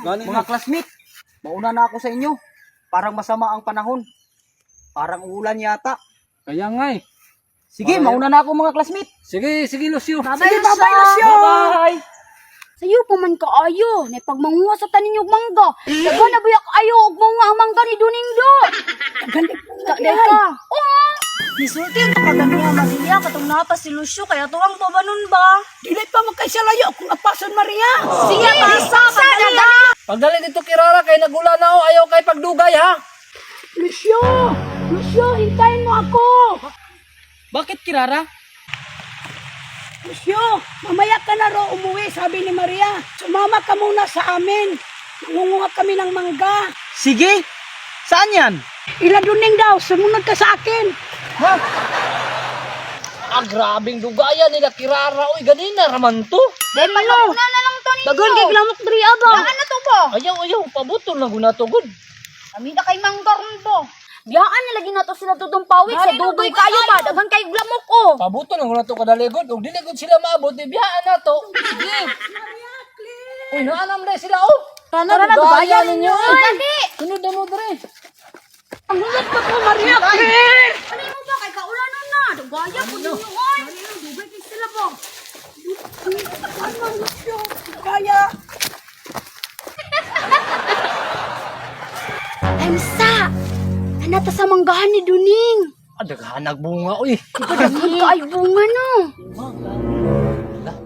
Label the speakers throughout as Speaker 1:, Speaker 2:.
Speaker 1: Mga classmate, mauna na ako sa inyo. Parang masama ang panahon. Parang ulan yata.
Speaker 2: Kaya nga eh.
Speaker 1: Sige, mauna na ako mga classmate.
Speaker 2: Sige, Lucio.
Speaker 1: Sige, bye-bye, Lucio. Bye-bye.
Speaker 3: Sayo pa man kaayo, na pagmanguha sa tanin yung mangga. Daga na ba ayo og manguha ang mangga ni Domingo? Dai ka. Oo.
Speaker 4: Misulti ang kaganiya Maria, katong napa si Lucio, kaya tuwang pa ba nun ba?
Speaker 5: Dili pa magkaisalayo kung apason Maria.
Speaker 4: Sige, basa, pagdala.
Speaker 2: Pagdali dito kirara kay nagula na ako. Ayaw kay pagdugay ha.
Speaker 5: Lucio! Lucio, hintayin mo ako!
Speaker 1: Bakit, Kirara?
Speaker 5: Lucio, mamaya ka na raw umuwi, sabi ni Maria. Sumama ka muna sa amin. Nangunguha kami ng mangga.
Speaker 1: Sige. Saan yan?
Speaker 5: Iladuning daw, sumunod ka sa akin.
Speaker 2: Grabing dugayan nila kirara. Uy, ganina raman to.
Speaker 3: Dai malo. Na lang to ninyo.
Speaker 4: Dagan kay lamok diri aba.
Speaker 3: Ano to ba?
Speaker 2: Ayaw, pabuto na guna to good.
Speaker 3: Kami na kay mangga ron po. Biyaan na lagi nato sila tutong pawit sa dugay kayo ba? Dagan kay lamok ko.
Speaker 2: Pabuto na guna to kadaligod. Ug dili gud sila maabot, biyaan na to. Sige. Uy, naanam na sila oh.
Speaker 3: Tara na dugayan ninyo.
Speaker 4: Dali.
Speaker 2: Sunod na mo dre.
Speaker 5: Ang hulat pa po, Maria, Claire!
Speaker 3: Ano mo ba kay kaulanan na? Dugayan po ninyo oy. Dugay kay sila ba?
Speaker 5: Ano, Lucio? Kaya,
Speaker 3: Emsa. Anata sa manggahan ni Duning.
Speaker 2: Daghan nagbunga uy.
Speaker 3: Daghan ka ay bunga no.
Speaker 2: Lah,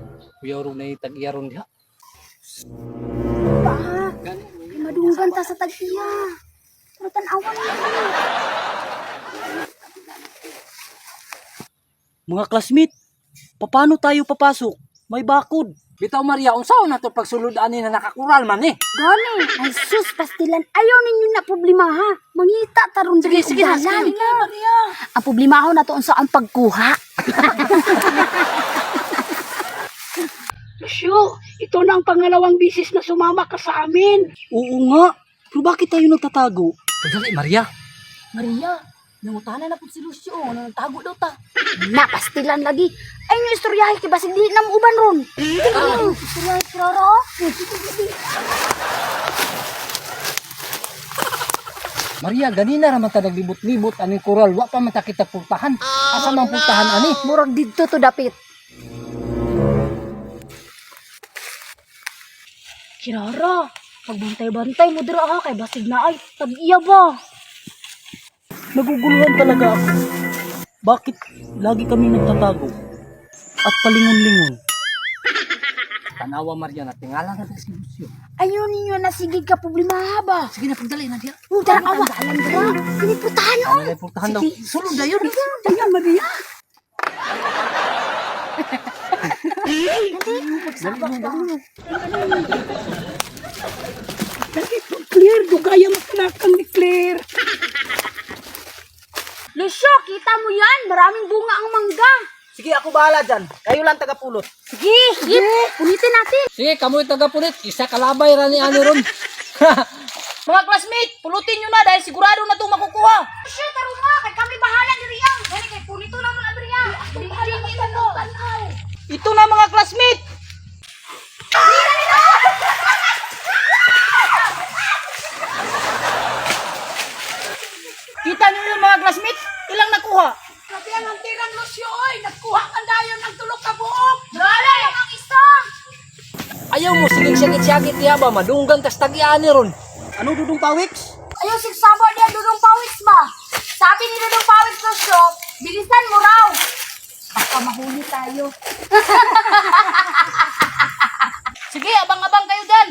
Speaker 2: kuya ro na tag-iyaron diha.
Speaker 3: Pa. Madunggan ta sa tagsiya. Pero tan-awan mo.
Speaker 1: Mga classmate, paano tayo papasok? May bakod.
Speaker 2: Bitaw Maria, unsaon na to pagsulod ani na nakakural man eh.
Speaker 3: Gani, ay sus, pastilan. Ayaw ninyo na problema ha. Mangita taron diri
Speaker 2: Sige na,
Speaker 5: Maria.
Speaker 3: ang problema ho na to unsa ang pagkuha.
Speaker 5: Lucio, ito na ang pangalawang bisis na sumama ka sa amin.
Speaker 1: Oo nga. Pero bakit tayo nagtatago?
Speaker 2: Dali Maria.
Speaker 4: Maria, nangutana na po si Lucio, nang tago daw ta.
Speaker 3: Na pastilan lagi. Ay no istoryahe kay basig di na mo uban ron. Istoryahe klaro.
Speaker 2: Maria, ganina ra man ta naglibot-libot aning kural, wa pa man ta kita pultahan. Asa man pultahan ani?
Speaker 3: Murag didto to dapit.
Speaker 4: Kirara, pagbantay-bantay mo dira ha, kay basig na ay, tag-iya ba?
Speaker 1: Naguguluhan talaga ako. Bakit lagi kami nagtatago? At palingon-lingon.
Speaker 2: Tanawa Maria na tingala na si Lucio.
Speaker 3: Ayaw ninyo na sigig ka problema ba?
Speaker 2: Sige na pagdali na diha.
Speaker 3: Tara awa. Dira, piniputahan o.
Speaker 2: Ano pultahan daw? Sulod na yun.
Speaker 5: Tingnan, Maria. Dali po, Claire. Dugaya makalakang ni Claire.
Speaker 3: Lucio, kita mo yan. Maraming bunga ang mangga.
Speaker 1: Sige, ako bahala dyan. Kayo lang tagapulot.
Speaker 3: Sige, punitin natin.
Speaker 2: Sige, kamoy tagapulit. Isa kalabay ra ni ani ron.
Speaker 4: Mga classmate, pulutin nyo na dahil sigurado na itong makukuha.
Speaker 3: Lucio, taro nga. Kay kami bahala diri yan. Dali kay punito na mo na diri yan.
Speaker 1: Ito na mga classmate.
Speaker 4: Kita nyo yung mga classmate, ilang nakuha?
Speaker 5: Grabe ang tirang Lucio, oy. Nagkuha ka dayon ng tulog ka buok.
Speaker 3: Dali, ang isa.
Speaker 2: Ayaw mo siging sakit-sakit diha ba madunggan tas tag-iani ron.
Speaker 1: Ano dudong pawiks?
Speaker 3: Ayaw sigsama niya Dudong Pawiks ba? Sabi ni Dudong Pawiks sa shop, bilisan mo raw. Baka mahuli tayo.
Speaker 4: Sige, abang-abang kayo dyan.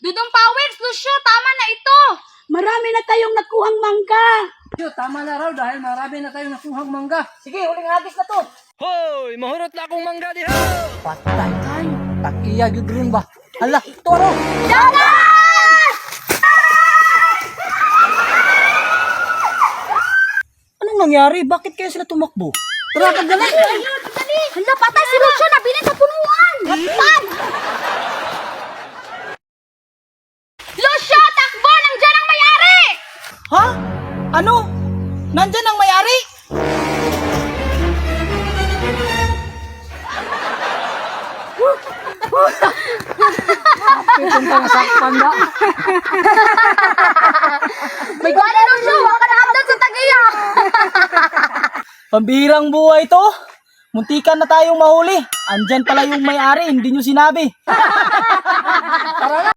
Speaker 3: Dudong Pawiks, Lucio, tama na ito.
Speaker 5: Marami na tayong nakuhang mangga.
Speaker 2: Yo, tama na raw dahil marami na tayong nakuhang mangga.
Speaker 4: Sige, huling hagis na to.
Speaker 2: Hoy, mahurot na akong mangga diha. Patay tayo. Tag-iya gyud ron ba? Hala, toro.
Speaker 1: Anong nangyari? Bakit kaya sila tumakbo? Tara, pagdali.
Speaker 3: Hala, patay si Lucio, nabilin sa punuan. Pan! Lucio, takbo! Nandiyan ang may-ari!
Speaker 1: Ha? Ano? Nandyan ang may-ari?
Speaker 2: Punta na sa panda.
Speaker 3: May gani nung siya, wala ka na sa tagiya.
Speaker 1: Pambihirang buhay to. Muntikan na tayong mahuli. Andyan pala yung may-ari, hindi nyo sinabi.